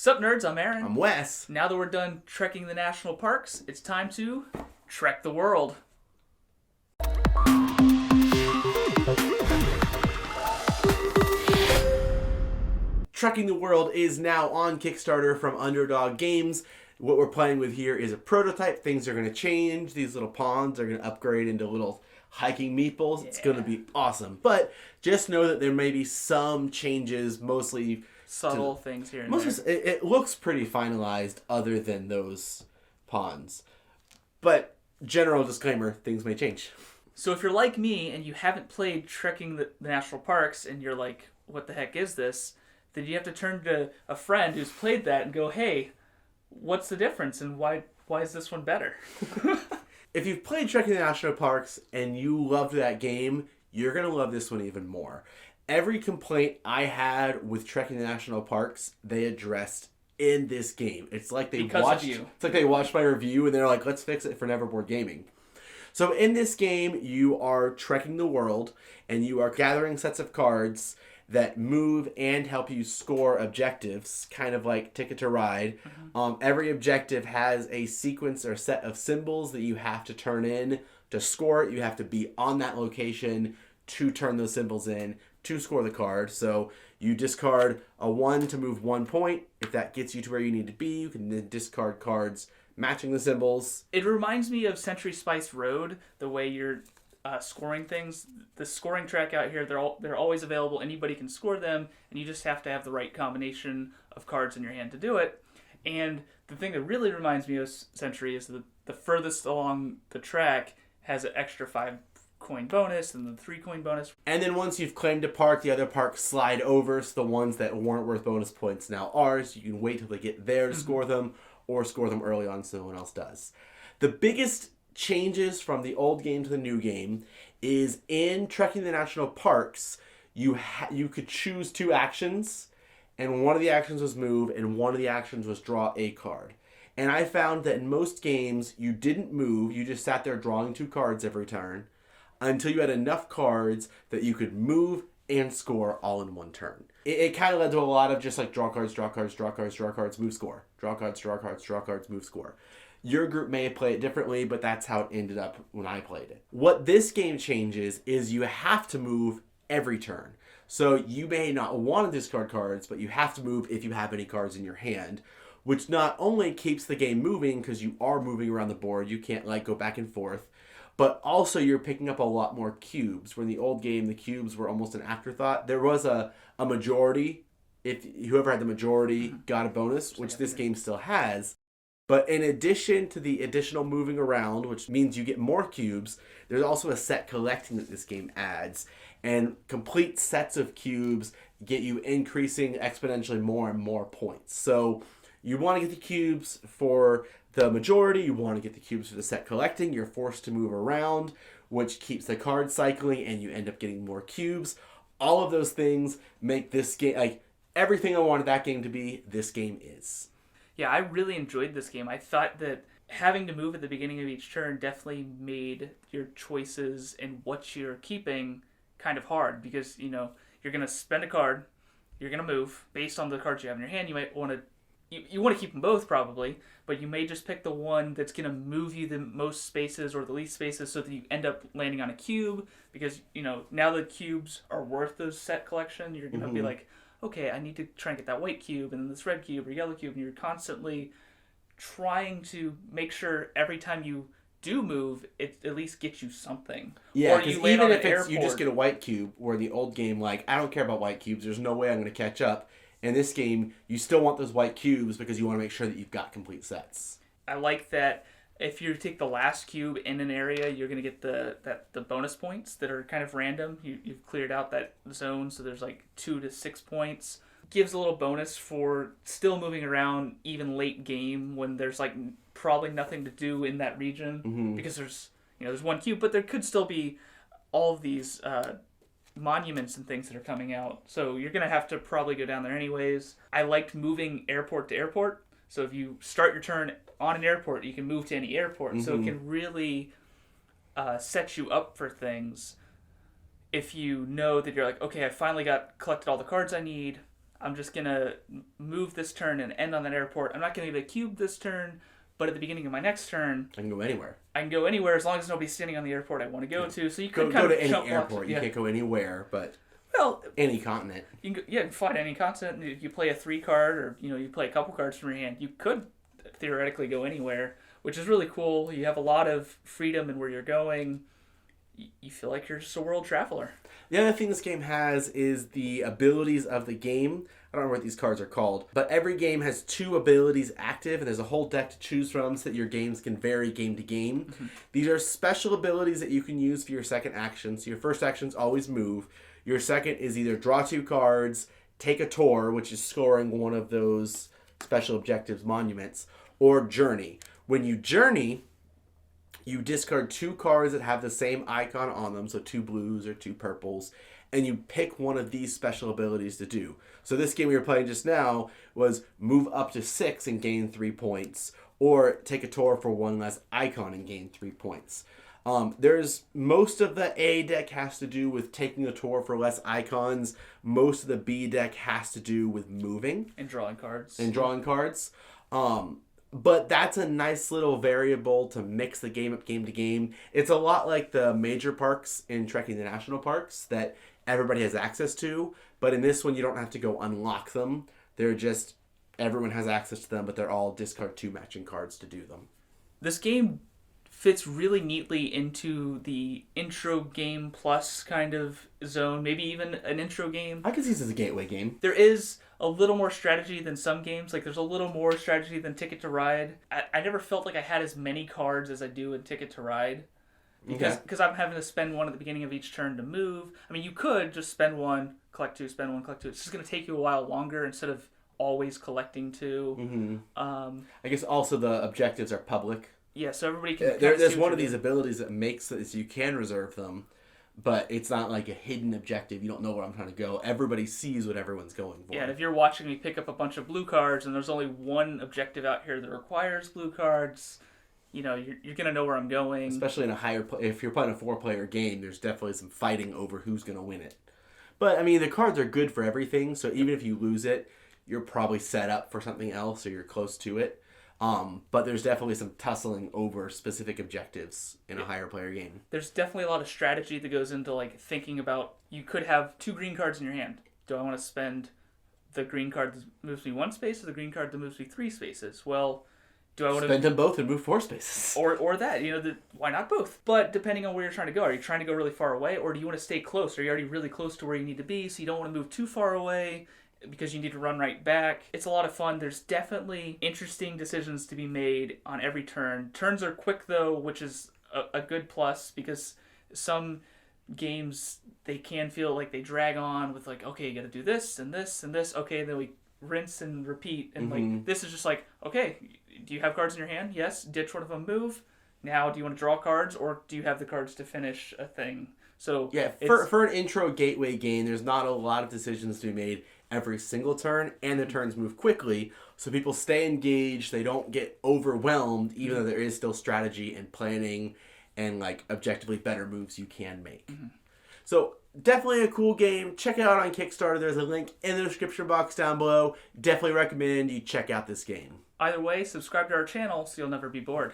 Sup nerds, I'm Aaron. I'm Wes. Now that we're done trekking the national parks, it's time to trek the world. Trekking the World is now on Kickstarter from Underdog Games. What we're playing with here is a prototype. Things are going to change. These little ponds are going to upgrade into little hiking meeples. It's going to be awesome. But just know that there may be some changes, mostly subtle things here and there. It looks pretty finalized other than those ponds. But general disclaimer, things may change. So if you're like me and you haven't played trekking the national parks and you're like, what the heck is this? Then you have to turn to a friend who's played that and go, hey, what's the difference and why is this one better? If you've played Trekking the National Parks and you loved that game, you're going to love this one even more. Every complaint I had with Trekking the National Parks, they addressed in this game. It's like they watched my review and they're like, let's fix it for Neverboard Gaming. So in this game, you are trekking the world and you are gathering sets of cards that move and help you score objectives, kind of like Ticket to Ride. Every objective has a sequence or set of symbols that you have to turn in to score it. You have to be on that location to turn those symbols in to score the card. So you discard a 1 to move 1 point. If that gets you to where you need to be, you can then discard cards matching the symbols. It reminds me of Century Spice Road, the way you're scoring things. The scoring track out here, they're always available. Anybody can score them, and you just have to have the right combination of cards in your hand to do it. And the thing that really reminds me of Century is the furthest along the track has an extra 5 coin bonus and the 3 coin bonus. And then once you've claimed a park, the other parks slide over, so the ones that weren't worth bonus points now are, so you can wait till they get there to score them, or score them early on so no one else does. The biggest changes from the old game to the new game is in Trekking the National Parks, you could choose 2 actions, and one of the actions was move, and one of the actions was draw a card. And I found that in most games, you didn't move, you just sat there drawing 2 cards every turn, until you had enough cards that you could move and score all in one turn. It kind of led to a lot of just like draw cards, draw cards, draw cards, draw cards, move, score. Draw cards, draw cards, draw cards, move, score. Your group may play it differently, but that's how it ended up when I played it. What this game changes is you have to move every turn. So you may not want to discard cards, but you have to move if you have any cards in your hand, which not only keeps the game moving because you are moving around the board, you can't like go back and forth, but also you're picking up a lot more cubes. Where in the old game, the cubes were almost an afterthought. There was a majority. If whoever had the majority got a bonus, which this game still has. But in addition to the additional moving around, which means you get more cubes, there's also a set collecting that this game adds. And complete sets of cubes get you increasing exponentially more and more points. So you want to get the cubes for the majority, you want to get the cubes for the set collecting, you're forced to move around, which keeps the card cycling, and you end up getting more cubes. All of those things make this game, like, everything I wanted that game to be, this game is. Yeah, I really enjoyed this game. I thought that having to move at the beginning of each turn definitely made your choices and what you're keeping kind of hard, because, you know, you're going to spend a card, you're going to move. Based on the cards you have in your hand, you might want to you want to keep them both probably, but you may just pick the one that's going to move you the most spaces or the least spaces so that you end up landing on a cube, because, you know, now the cubes are worth the set collection. You're going to be like, okay, I need to try and get that white cube and then this red cube or yellow cube, and you're constantly trying to make sure every time you do move, it at least gets you something. Yeah, because even if you just get a white cube, where the old game, like, I don't care about white cubes, there's no way I'm going to catch up. In this game, you still want those white cubes because you want to make sure that you've got complete sets. I like that if you take the last cube in an area, you're going to get the bonus points that are kind of random. You've cleared out that zone, so there's like 2 to 6 points. Gives a little bonus for still moving around even late game when there's like probably nothing to do in that region, because there's 1 cube, but there could still be all of these monuments and things that are coming out, so you're gonna have to probably go down there anyways. I liked moving airport to airport, so if you start your turn on an airport, you can move to any airport. So it can really set you up for things if you know that you're like, okay, I finally collected all the cards I need, I'm just going to move this turn and end on that airport. I'm not going to get a cube this turn, but at the beginning of my next turn, I can go anywhere. I can go anywhere as long as nobody's standing on the airport I want to go to. So you could go kind to of any jump airport. You can't go anywhere, but well, any continent. you can you can fly to any continent. If you play a 3 card, or you play a couple cards from your hand, you could theoretically go anywhere, which is really cool. You have a lot of freedom in where you're going. You feel like you're just a world traveler. The other thing this game has is the abilities of the game. I don't know what these cards are called, but every game has 2 abilities active, and there's a whole deck to choose from so that your games can vary game to game. Mm-hmm. These are special abilities that you can use for your second action. So your first action is always move. Your second is either draw 2 cards, take a tour, which is scoring one of those special objectives monuments, or journey. When you journey, you discard 2 cards that have the same icon on them, so 2 blues or 2 purples, and you pick one of these special abilities to do. So this game we were playing just now was move up to 6 and gain 3 points, or take a tour for 1 less icon and gain 3 points. There's most of the A deck has to do with taking a tour for less icons. Most of the B deck has to do with moving and drawing cards. But that's a nice little variable to mix the game up game to game. It's a lot like the major parks in Trekking the National Parks that everybody has access to. But in this one, you don't have to go unlock them. They're just, everyone has access to them, but they're all discard 2 matching cards to do them. This game fits really neatly into the intro game plus kind of zone, maybe even an intro game. I can see this as a gateway game. There is a little more strategy than some games. Like, there's a little more strategy than Ticket to Ride. I never felt like I had as many cards as I do in Ticket to Ride. Because I'm having to spend 1 at the beginning of each turn to move. I mean, you could just spend 1, collect 2, spend 1, collect 2. It's just going to take you a while longer instead of always collecting 2. Mm-hmm. I guess also the objectives are public. Yeah, so everybody can... There's one of these abilities that makes it so you can reserve them, but it's not like a hidden objective. You don't know where I'm trying to go. Everybody sees what everyone's going for. Yeah, and if you're watching me pick up a bunch of blue cards and there's only 1 objective out here that requires blue cards, you're going to know where I'm going. Especially in if you're playing a 4-player game, there's definitely some fighting over who's going to win it. But, I mean, the cards are good for everything, so even if you lose it, you're probably set up for something else or you're close to it. But there's definitely some tussling over specific objectives in a higher player game. There's definitely a lot of strategy that goes into like thinking about, you could have 2 green cards in your hand. Do I want to spend the green card that moves me 1 space or the green card that moves me 3 spaces? Well, do I want to spend them both and move 4 spaces? Or that, why not both? But depending on where you're trying to go, are you trying to go really far away, or do you want to stay close? Are you already really close to where you need to be, so you don't want to move too far away because you need to run right back? It's a lot of fun. There's definitely interesting decisions to be made on every turn. Turns are quick, though, which is a good plus, because some games, they can feel like they drag on with like, okay, you got to do this and this and this. Okay, then we rinse and repeat. And like, this is just like, okay, do you have cards in your hand? Yes. Ditch one of them, move. Now, do you want to draw cards, or do you have the cards to finish a thing? So yeah, for an intro gateway game, there's not a lot of decisions to be made every single turn, and the turns move quickly, so people stay engaged, they don't get overwhelmed, even though there is still strategy and planning and like objectively better moves you can make. So definitely a cool game. Check it out on Kickstarter. There's a link in the description box down below. Definitely recommend you check out this game. Either way, subscribe to our channel so you'll never be bored.